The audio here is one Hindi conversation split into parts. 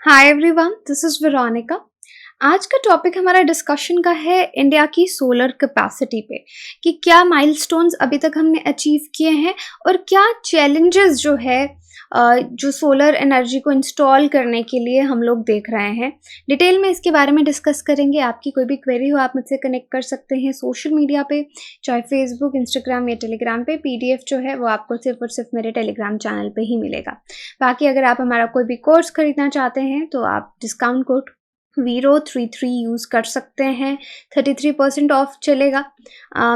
Hi everyone, this is Veronica. आज का टॉपिक हमारा डिस्कशन का है इंडिया की सोलर कैपेसिटी पे कि क्या माइलस्टोन्स अभी तक हमने अचीव किए हैं और क्या चैलेंजेस जो है जो सोलर एनर्जी को इंस्टॉल करने के लिए हम लोग देख रहे हैं। डिटेल में इसके बारे में डिस्कस करेंगे। आपकी कोई भी क्वेरी हो आप मुझसे कनेक्ट कर सकते हैं सोशल मीडिया पे, चाहे फेसबुक, इंस्टाग्राम या टेलीग्राम पे। पीडीएफ जो है वो आपको सिर्फ और सिर्फ मेरे टेलीग्राम चैनल पे ही मिलेगा। बाकी अगर आप हमारा कोई भी कोर्स खरीदना चाहते हैं तो आप डिस्काउंट कोड VERO33 यूज़ कर सकते हैं। 33% ऑफ चलेगा,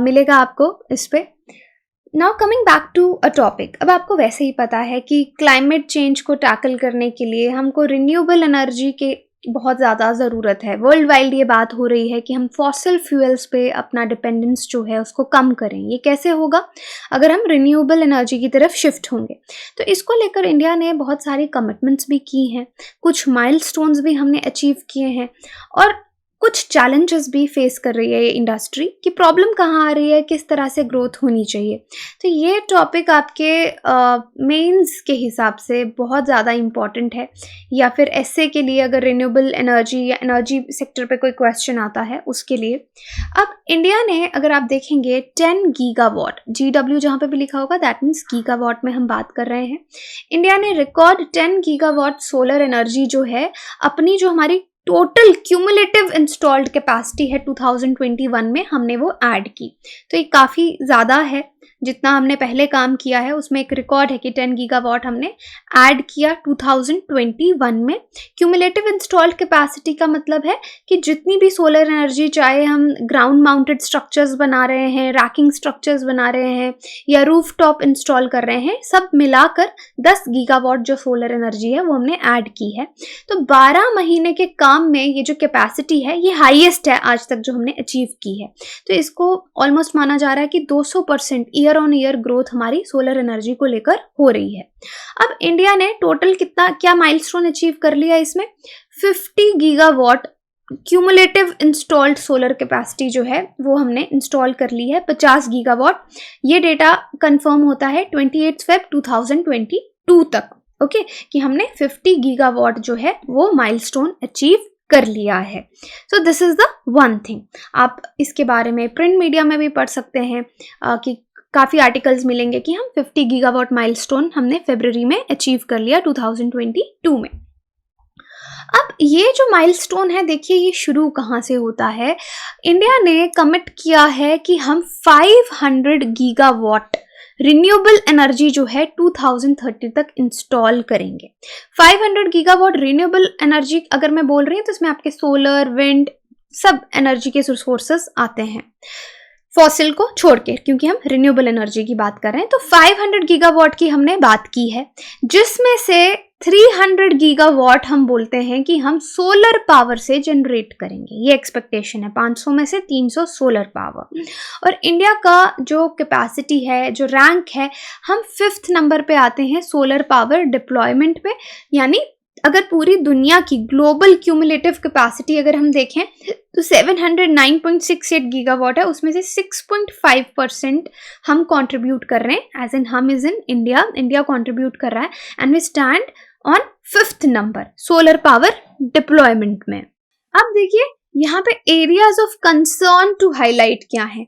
मिलेगा आपको इस पे। Now coming back to a topic, अब आपको वैसे ही पता है कि क्लाइमेट चेंज को टैकल करने के लिए हमको रिन्यूएबल एनर्जी के बहुत ज़्यादा ज़रूरत है। वर्ल्ड वाइड ये बात हो रही है कि हम फॉसिल फ्यूल्स पे अपना डिपेंडेंस जो है उसको कम करें। ये कैसे होगा? अगर हम रिन्यूएबल एनर्जी की तरफ शिफ्ट होंगे। तो इसको लेकर इंडिया ने बहुत सारी कमिटमेंट्स भी की हैं, कुछ माइलस्टोन्स भी हमने अचीव किए हैं और कुछ चैलेंजेस भी फेस कर रही है ये इंडस्ट्री कि प्रॉब्लम कहाँ आ रही है, किस तरह से ग्रोथ होनी चाहिए। तो ये टॉपिक आपके मेंस के हिसाब से बहुत ज़्यादा इम्पॉर्टेंट है, या फिर एसए के लिए अगर रिन्यूएबल एनर्जी या एनर्जी सेक्टर पे कोई क्वेश्चन आता है उसके लिए। अब इंडिया ने, अगर आप देखेंगे, 10 गीगावाट, GW जहाँ पे भी लिखा होगा दैट मीन्स गीगावाट में हम बात कर रहे हैं। इंडिया ने रिकॉर्ड 10 गीगावाट सोलर एनर्जी जो है अपनी जो हमारी टोटल क्यूमुलेटिव इंस्टॉल्ड कैपेसिटी है 2021 में, हमने वो ऐड की। तो ये काफ़ी ज़्यादा है। जितना हमने पहले काम किया है उसमें एक रिकॉर्ड है कि 10 गीगावाट हमने ऐड किया 2021 में। क्यूमुलेटिव इंस्टॉल्ड कैपेसिटी का मतलब है कि जितनी भी सोलर एनर्जी, चाहे हम ग्राउंड माउंटेड स्ट्रक्चर्स बना रहे हैं, रैकिंग स्ट्रक्चर्स बना रहे हैं या रूफ टॉप इंस्टॉल कर रहे हैं, सब मिलाकर 10 गीगावाट जो सोलर एनर्जी है वो हमने ऐड की है। तो 12 महीने के काम में ये जो कैपेसिटी है ये हाईएस्ट है आज तक जो हमने अचीव की है। तो इसको ऑलमोस्ट माना जा रहा है कि 200% ईयर ऑन ईयर ग्रोथ हमारी सोलर एनर्जी को लेकर हो रही है। अब इंडिया ने टोटल क्या माइलस्टोन अचीव कर लिया इसमें? 50 gigawatt cumulative installed solar capacity जो है वो हमने इंस्टॉल कर ली है, 50 गीगावाट। ये डेटा कंफर्म होता है 28 फेब 2022 तक, ओके, कि हमने 50 गीगावाट जो है वो माइलस्टोन अचीव कर लिया है। So this is the one thing. आप इसके बारे में प्रिंट मीडिया में भी पढ़ सकते हैं कि काफ़ी आर्टिकल्स मिलेंगे कि हम 50 गीगावाट माइलस्टोन हमने फरवरी में अचीव कर लिया 2022 में। अब ये जो माइलस्टोन है, देखिए ये शुरू कहाँ से होता है। इंडिया ने कमिट किया है कि हम 500 गीगावाट रिन्यूएबल एनर्जी जो है 2030 तक इंस्टॉल करेंगे। 500 गीगावाट रिन्यूएबल एनर्जी अगर मैं बोल रही हूँ तो इसमें आपके सोलर, विंड, सब एनर्जी के सोर्सेस आते हैं फॉसिल को छोड़ के, क्योंकि हम रिन्यूएबल एनर्जी की बात कर रहे हैं। तो 500 गीगावाट की हमने बात की है, जिसमें से 300 गीगावाट हम बोलते हैं कि हम सोलर पावर से जनरेट करेंगे। ये एक्सपेक्टेशन है, 500 में से 300 सोलर पावर। और इंडिया का जो कैपेसिटी है, जो रैंक है, हम 5th नंबर पे आते हैं सोलर पावर डिप्लॉयमेंट पे। यानी अगर पूरी दुनिया की ग्लोबल क्यूमुलेटिव कैपेसिटी अगर हम देखें तो 709.68 गीगावाट है, उसमें से 6.5% हम कंट्रीब्यूट कर रहे हैं, एज इन हम इज इन इंडिया कंट्रीब्यूट कर रहा है, and we stand on 5th number solar power deployment में। अब देखिए यहाँ पे areas of concern to highlight क्या है,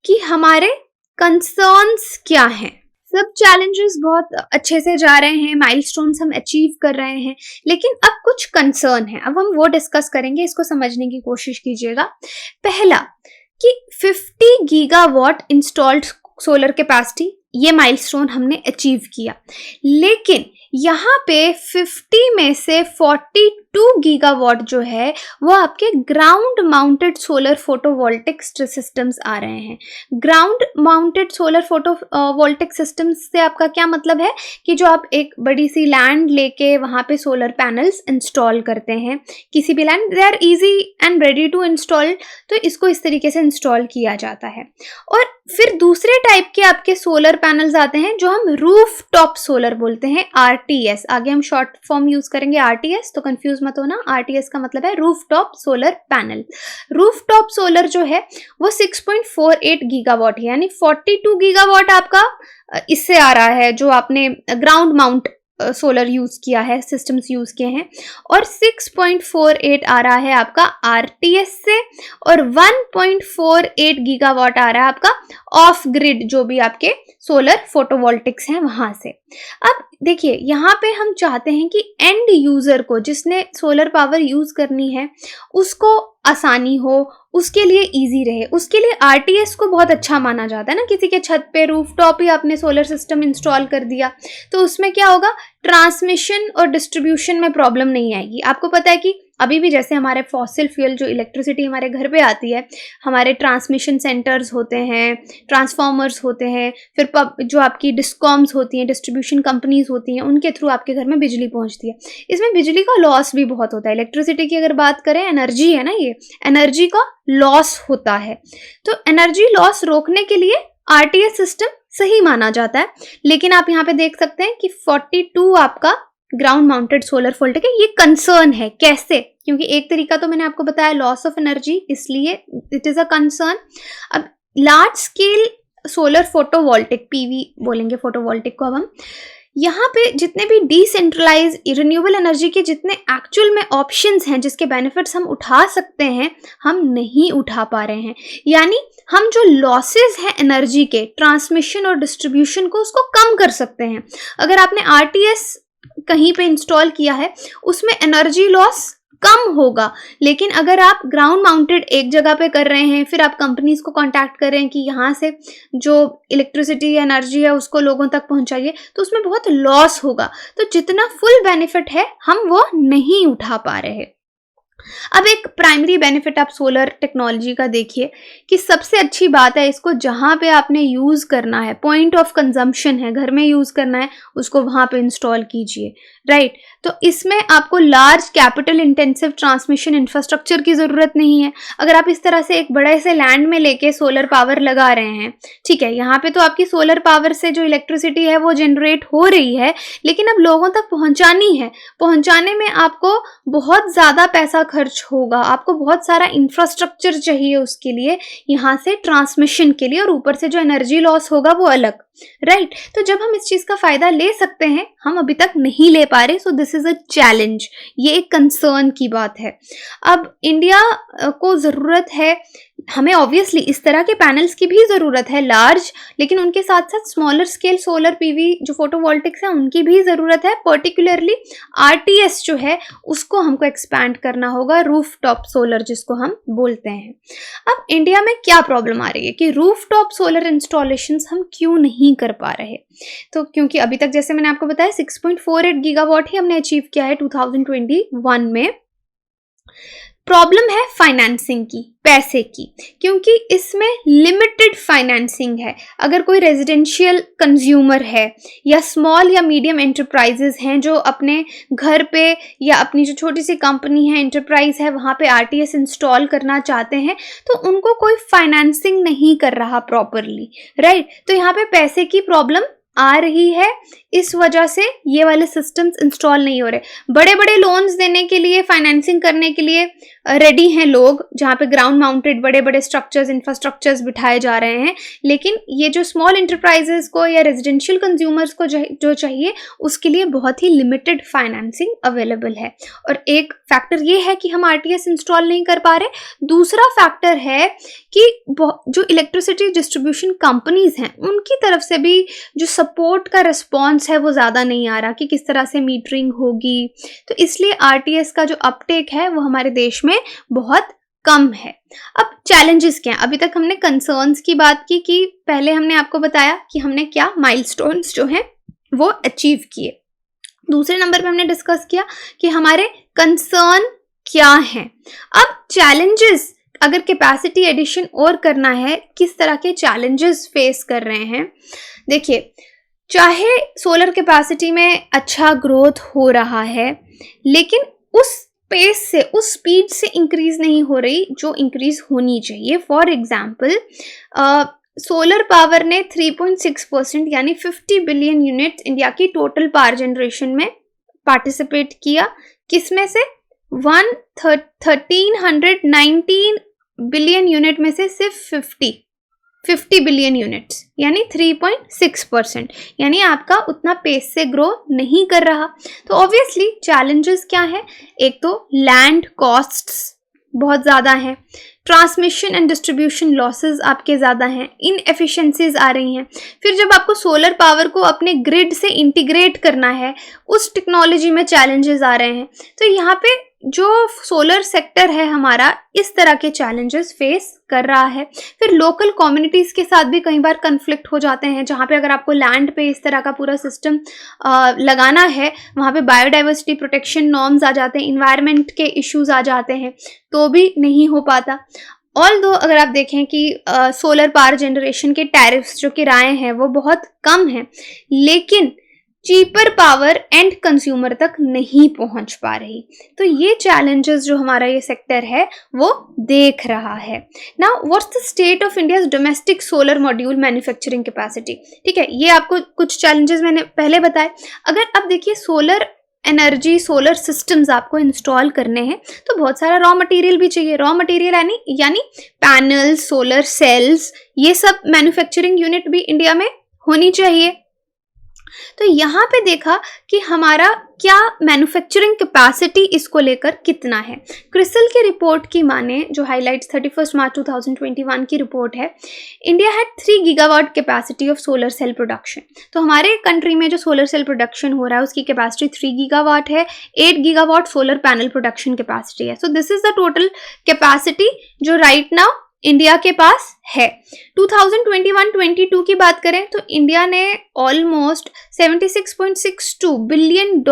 कि हमारे कंसर्न्स क्या हैं। सब चैलेंजेस बहुत अच्छे से जा रहे हैं, माइलस्टोन्स हम अचीव कर रहे हैं, लेकिन अब कुछ कंसर्न है। अब हम वो डिस्कस करेंगे, इसको समझने की कोशिश कीजिएगा। पहला कि 50 गीगावाट इंस्टॉल्ड सोलर कैपेसिटी, ये माइलस्टोन हमने अचीव किया, लेकिन यहाँ पे 50 में से 42 गीगावाट जो है वो आपके ground mounted solar photovoltaic systems आ रहे हैं। Ground mounted solar photovoltaic systems से आपका क्या मतलब है कि जो आप एक बड़ी सी लैंड लेके वहाँ पे सोलर पैनल्स इंस्टॉल करते हैं, किसी भी land, they are easy and ready to install. तो इसको इस तरीके से इंस्टॉल किया जाता है। और फिर दूसरे टाइप के आपके सोलर पैनल्स आते हैं जो हम रूफ टॉप सोलर बोलते हैं, RTS। आगे हम शॉर्ट फॉर्म यूज करेंगे RTS, तो कंफ्यूज मत होना। RTS का मतलब है roof top solar panel. Roof top solar जो है वो 6.48 गीगावाट है, यानी 42 गीगावाट आपका इससे आ रहा है जो आपने ग्राउंड माउंट सोलर यूज़ किया है, सिस्टम्स यूज़ किए हैं, और 6.48 आ रहा है आपका आरटीएस से, और 1.48 गीगावाट आ रहा है आपका ऑफ ग्रिड जो भी आपके सोलर फोटोवोल्टिक्स हैं वहाँ से। अब देखिए यहाँ पे हम चाहते हैं कि एंड यूज़र को, जिसने सोलर पावर यूज़ करनी है, उसको आसानी हो, उसके लिए इजी रहे। उसके लिए आरटीएस को बहुत अच्छा माना जाता है ना। किसी के छत पे रूफटॉप ही आपने सोलर सिस्टम इंस्टॉल कर दिया तो उसमें क्या होगा, ट्रांसमिशन और डिस्ट्रीब्यूशन में प्रॉब्लम नहीं आएगी। आपको पता है कि अभी भी जैसे हमारे फॉसिल फ्यूल जो इलेक्ट्रिसिटी हमारे घर पे आती है, हमारे ट्रांसमिशन सेंटर्स होते हैं, ट्रांसफार्मर्स होते हैं, फिर जो आपकी डिस्कॉम्स होती हैं, डिस्ट्रीब्यूशन कंपनीज होती हैं, उनके थ्रू आपके घर में बिजली पहुंचती है। इसमें बिजली का लॉस भी बहुत होता है। इलेक्ट्रिसिटी की अगर बात करें, एनर्जी है ना, ये एनर्जी का लॉस होता है। तो एनर्जी लॉस रोकने के लिए आरटीएस सिस्टम सही माना जाता है। लेकिन आप यहाँ पे देख सकते हैं कि 42 आपका ग्राउंड माउंटेड सोलर वोल्टेज है। ये कंसर्न है। कैसे? क्योंकि एक तरीका तो मैंने आपको बताया लॉस ऑफ एनर्जी, इसलिए इट इज अ कंसर्न। अब large scale solar photovoltaic, PV बोलेंगे फोटोवोल्टिक को अब हम, यहाँ पे जितने भी डिसेंट्रलाइज रिन्यूएबल एनर्जी के जितने एक्चुअल में ऑप्शंस हैं जिसके बेनिफिट्स हम उठा सकते हैं, हम नहीं उठा पा रहे हैं। यानी हम जो लॉसेस हैं एनर्जी के ट्रांसमिशन और डिस्ट्रीब्यूशन को, उसको कम कर सकते हैं। अगर आपने आरटीएस कहीं पे इंस्टॉल किया है, उसमें एनर्जी लॉस कम होगा। लेकिन अगर आप ग्राउंड माउंटेड एक जगह पे कर रहे हैं, फिर आप कंपनीज को कांटेक्ट कर रहे हैं कि यहाँ से जो इलेक्ट्रिसिटी या एनर्जी है उसको लोगों तक पहुंचाइए, तो उसमें बहुत लॉस होगा। तो जितना फुल बेनिफिट है हम वो नहीं उठा पा रहे। अब एक प्राइमरी बेनिफिट आप सोलर टेक्नोलॉजी का देखिए कि सबसे अच्छी बात है, इसको जहाँ पे आपने यूज़ करना है, पॉइंट ऑफ कंजम्पशन है, घर में यूज़ करना है, उसको वहाँ पे इंस्टॉल कीजिए, राइट। तो इसमें आपको large capital intensive transmission infrastructure की ज़रूरत नहीं है। अगर आप इस तरह से एक बड़े से लैंड में लेके सोलर पावर लगा रहे हैं, ठीक है, यहाँ पे तो आपकी सोलर पावर से जो इलेक्ट्रिसिटी है वो जनरेट हो रही है, लेकिन अब लोगों तक पहुँचानी है। पहुँचाने में आपको बहुत ज़्यादा पैसा खर्च होगा, आपको बहुत सारा इंफ्रास्ट्रक्चर चाहिए उसके लिए, यहाँ से ट्रांसमिशन के लिए, और ऊपर से जो एनर्जी लॉस होगा वो अलग, राइट। तो जब हम इस चीज़ का फ़ायदा ले सकते हैं, हम अभी तक नहीं ले पा रहे। So this is a challenge, ये एक कंसर्न की बात है। अब इंडिया को ज़रूरत है, हमें ऑब्वियसली इस तरह के पैनल्स की भी ज़रूरत है लार्ज, लेकिन उनके साथ साथ स्मॉलर स्केल सोलर पीवी जो फोटोवोल्टिक्स है उनकी भी ज़रूरत है। पर्टिकुलरली आरटीएस जो है उसको हमको एक्सपैंड करना होगा, रूफ टॉप सोलर जिसको हम बोलते हैं। अब इंडिया में क्या प्रॉब्लम आ रही है कि रूफ टॉप सोलर इंस्टॉलेशंस हम क्यों नहीं कर पा रहे? तो क्योंकि अभी तक जैसे मैंने आपको बताया 6.48 गीगावाट ही हमने अचीव किया है 2021 में। प्रॉब्लम है फाइनेंसिंग की, पैसे की, क्योंकि इसमें लिमिटेड फाइनेंसिंग है। अगर कोई रेजिडेंशियल कंज्यूमर है या स्मॉल या मीडियम एंटरप्राइजेज हैं जो अपने घर पे या अपनी जो छोटी सी कंपनी है, एंटरप्राइज है, वहाँ पे आरटीएस इंस्टॉल करना चाहते हैं, तो उनको कोई फाइनेंसिंग नहीं कर रहा प्रॉपरली, राइट। तो यहाँ पे पैसे की प्रॉब्लम आ रही है, इस वजह से ये वाले सिस्टम्स इंस्टॉल नहीं हो रहे। बड़े बड़े लोन्स देने के लिए, फाइनेंसिंग करने के लिए रेडी हैं लोग, जहाँ पे ग्राउंड माउंटेड बड़े बड़े स्ट्रक्चर्स, इंफ्रास्ट्रक्चर्स बिठाए जा रहे हैं, लेकिन ये जो स्मॉल इंटरप्राइजेस को या रेजिडेंशियल कंज्यूमर्स को जो चाहिए, उसके लिए बहुत ही लिमिटेड फाइनेंसिंग अवेलेबल है। और एक फैक्टर ये है कि हम आरटीएस इंस्टॉल नहीं कर पा रहे। दूसरा फैक्टर है कि जो इलेक्ट्रिसिटी डिस्ट्रीब्यूशन कंपनीज हैं उनकी तरफ से भी जो सपोर्ट का रिस्पॉन्स है वो ज़्यादा नहीं आ रहा कि किस तरह से मीटरिंग होगी। तो इसलिए आरटीएस का जो अपटेक है वो हमारे देश में बहुत कम है। अब चैलेंजेस क्या हैं? अभी तक हमने कंसर्न्स की बात की कि पहले हमने आपको बताया कि हमने क्या माइलस्टोन्स जो हैं वो अचीव किए। दूसरे नंबर पे हमने डिस्कस किया कि हमारे कंसर्न क्या हैं। अब चैलेंजेस, अगर कैपेसिटी एडिशन और करना है, किस तरह के चैलेंजेस फेस कर रहे हैं? देखिए, चाहे सोलर कैपेसिटी में अच्छा ग्रोथ हो रहा है, लेकिन उस पेस से, उस स्पीड से इंक्रीज नहीं हो रही जो इंक्रीज होनी चाहिए। फॉर एग्जाम्पल, सोलर पावर ने 3.6% यानी 50 बिलियन यूनिट इंडिया की टोटल पावर जनरेशन में पार्टिसिपेट किया। किसमें से? 1319 बिलियन यूनिट में से सिर्फ 50, 50 बिलियन यूनिट्स यानी 3.6%, यानी आपका उतना पेस से ग्रो नहीं कर रहा। तो ऑब्वियसली चैलेंजेस क्या है, एक तो लैंड कॉस्ट्स बहुत ज़्यादा हैं, ट्रांसमिशन एंड डिस्ट्रीब्यूशन लॉसेस आपके ज़्यादा हैं, इनएफिशिएंसीज आ रही हैं। फिर जब आपको सोलर पावर को अपने ग्रिड से इंटीग्रेट करना है, उस टेक्नोलॉजी में चैलेंजेस आ रहे हैं। तो यहाँ पे जो सोलर सेक्टर है हमारा, इस तरह के चैलेंजेस फेस कर रहा है। फिर लोकल कम्युनिटीज़ के साथ भी कई बार कन्फ्लिक्ट हो जाते हैं, जहाँ पे अगर आपको लैंड पे इस तरह का पूरा सिस्टम लगाना है, वहाँ पे बायोडाइवर्सिटी प्रोटेक्शन नॉर्म्स आ जाते हैं, इन्वायरमेंट के इश्यूज आ जाते हैं, तो भी नहीं हो पाता। ऑल्दो अगर आप देखें कि सोलर पावर जनरेशन के टैरिफ्स जो किराए हैं वो बहुत कम हैं, लेकिन चीपर पावर एंड कंज्यूमर तक नहीं पहुंच पा रही। तो ये चैलेंजेस जो हमारा ये सेक्टर है वो देख रहा है। Now what's the state of India's domestic solar module manufacturing capacity. ठीक है, ये आपको कुछ चैलेंजेस मैंने पहले बताए। अगर अब देखिए सोलर एनर्जी, सोलर सिस्टम्स आपको इंस्टॉल करने हैं तो बहुत सारा रॉ मटेरियल भी चाहिए। रॉ मटेरियल यानी पैनल, सोलर सेल्स, ये सब मैन्युफैक्चरिंग यूनिट भी इंडिया में होनी चाहिए। तो यहाँ पे देखा कि हमारा क्या मैन्युफैक्चरिंग कैपेसिटी इसको लेकर कितना है। क्रिसल की रिपोर्ट की माने, जो हाईलाइट्स 31 मार्च 2021 की रिपोर्ट है, India had 3 gigawatt capacity of solar cell production. तो हमारे कंट्री में जो सोलर सेल प्रोडक्शन हो रहा है उसकी कैपेसिटी 3 गीगावाट है। 8 gigawatt solar panel production capacity है। So this is the total capacity जो राइट नाउ इंडिया के पास है। 2021-22 की बात करें तो इंडिया ने ऑलमोस्ट $76.62 बिलियन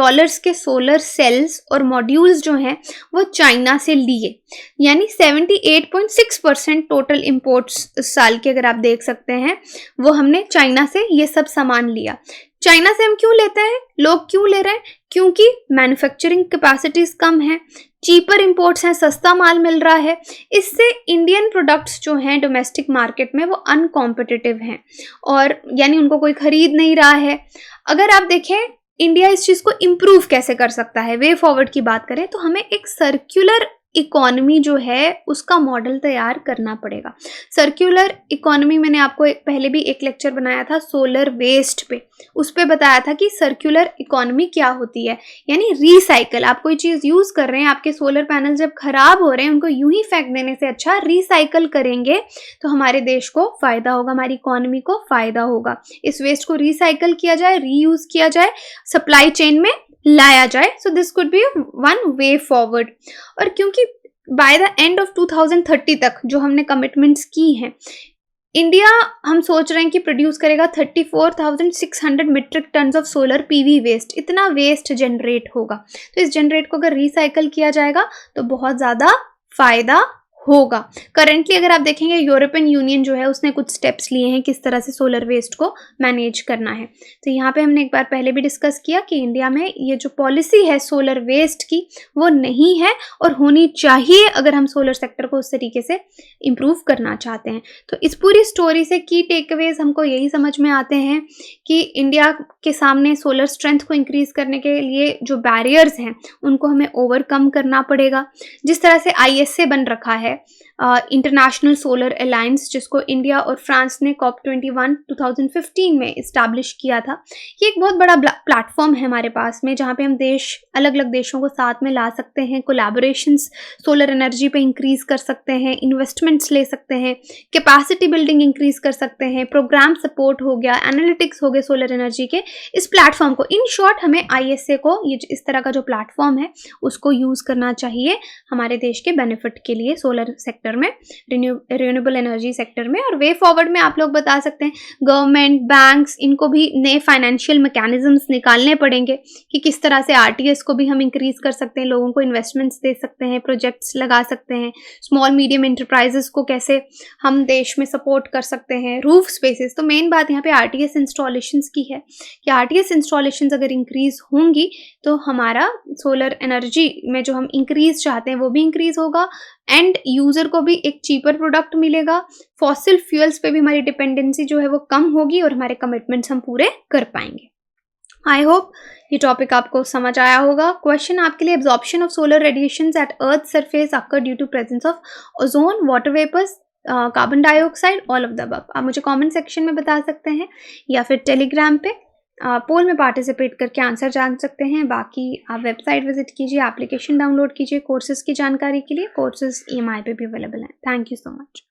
के सोलर सेल्स और मॉड्यूल्स जो हैं वो चाइना से लिए, यानी 78.6% टोटल इंपोर्ट्स इस साल के अगर आप देख सकते हैं वो हमने चाइना से ये सब सामान लिया। चाइना से हम क्यों लेते हैं, लोग क्यों ले रहे हैं, क्योंकि मैन्युफैक्चरिंग कैपेसिटीज कम है, चीपर इंपोर्ट्स हैं, सस्ता माल मिल रहा है। इससे इंडियन प्रोडक्ट्स जो हैं डोमेस्टिक मार्केट में वो अनकॉम्पिटिटिव हैं और यानी उनको कोई खरीद नहीं रहा है। अगर आप देखें इंडिया इस चीज़ को इम्प्रूव कैसे कर सकता है, वे फॉरवर्ड की बात करें तो हमें एक सर्कुलर इकोनॉमी जो है उसका मॉडल तैयार करना पड़ेगा। सर्कुलर इकोनॉमी मैंने आपको पहले भी एक लेक्चर बनाया था सोलर वेस्ट पे, उस पे बताया था कि सर्कुलर इकोनॉमी क्या होती है, यानी रिसाइकल। आप कोई चीज़ यूज़ कर रहे हैं, आपके सोलर पैनल जब खराब हो रहे हैं उनको यूं ही फेंक देने से अच्छा रिसाइकल करेंगे तो हमारे देश को फ़ायदा होगा, हमारी इकोनॉमी को फ़ायदा होगा। इस वेस्ट को रिसाइकल किया जाए, रीयूज़ किया जाए, सप्लाई चेन में लाया जाए। So this could be one way forward. और क्योंकि बाय द एंड ऑफ 2030 तक जो हमने कमिटमेंट्स की हैं, इंडिया हम सोच रहे हैं कि प्रोड्यूस करेगा 34,600 metric ton of solar PV waste. इतना वेस्ट जनरेट होगा, तो इस जनरेट को अगर रिसाइकल किया जाएगा तो बहुत ज़्यादा फायदा होगा। करंटली अगर आप देखेंगे यूरोपियन यूनियन जो है उसने कुछ स्टेप्स लिए हैं किस तरह से सोलर वेस्ट को मैनेज करना है। तो यहाँ पे हमने एक बार पहले भी डिस्कस किया कि इंडिया में ये जो पॉलिसी है सोलर वेस्ट की वो नहीं है और होनी चाहिए अगर हम सोलर सेक्टर को उस तरीके से इम्प्रूव करना चाहते हैं। तो इस पूरी स्टोरी से की टेकअवेज हमको यही समझ में आते हैं कि इंडिया के सामने सोलर स्ट्रेंथ को इंक्रीज करने के लिए जो बैरियर्स हैं उनको हमें ओवरकम करना पड़ेगा। जिस तरह से ISA बन रखा है, इंटरनेशनल सोलर अलायंस, जिसको इंडिया और फ्रांस ने COP21 2015 में इस्टेब्लिश किया था, ये एक बहुत बड़ा प्लेटफॉर्म है हमारे पास में जहाँ पे हम अलग अलग देशों को साथ में ला सकते हैं, कोलैबोरेशंस सोलर एनर्जी पे इंक्रीज कर सकते हैं, इन्वेस्टमेंट्स ले सकते हैं, कैपेसिटी बिल्डिंग इंक्रीज कर सकते हैं, प्रोग्राम सपोर्ट हो गया, एनालिटिक्स हो गए सोलर एनर्जी के। इस प्लेटफॉर्म को, इन शॉर्ट हमें ISA को, ये इस तरह का जो प्लेटफॉर्म है उसको यूज़ करना चाहिए हमारे देश के बेनिफिट के लिए सोलर सेक्टर में, रिन्यूएबल एनर्जी सेक्टर में। और वे फॉरवर्ड में आप लोग बता सकते हैं गवर्नमेंट, बैंक्स, इनको भी नए फाइनेंशियल मैकेनिज्म्स निकालने पड़ेंगे कि किस तरह से RTS को भी हम इंक्रीज कर सकते हैं, लोगों को इन्वेस्टमेंट्स दे सकते हैं, प्रोजेक्ट्स लगा सकते हैं, स्मॉल मीडियम एंटरप्राइजेस को कैसे हम देश में सपोर्ट कर सकते हैं, रूफ स्पेसेस। तो मेन बात यहाँ पे RTS इंस्टॉलेशंस की है कि RTS इंस्टॉलेशंस अगर इंक्रीज होंगी तो हमारा सोलर एनर्जी में जो हम इंक्रीज चाहते हैं वो भी इंक्रीज होगा, एंड यूज़र को भी एक चीपर प्रोडक्ट मिलेगा, फॉसिल फ्यूल्स पे भी हमारी डिपेंडेंसी जो है वो कम होगी और हमारे कमिटमेंट्स हम पूरे कर पाएंगे। आई होप ये टॉपिक आपको समझ आया होगा। क्वेश्चन आपके लिए, absorption of solar radiations at earth surface occur due to presence of ozone, water vapours carbon dioxide, all of the above? आप मुझे कमेंट सेक्शन में बता सकते हैं या फिर टेलीग्राम पे पोल में पार्टिसिपेट करके आंसर जान सकते हैं। बाकी आप वेबसाइट विजिट कीजिए, एप्लीकेशन डाउनलोड कीजिए कोर्सेज़ की जानकारी के लिए। कोर्सेज़ ईएमआई पे भी अवेलेबल हैं। Thank you so much.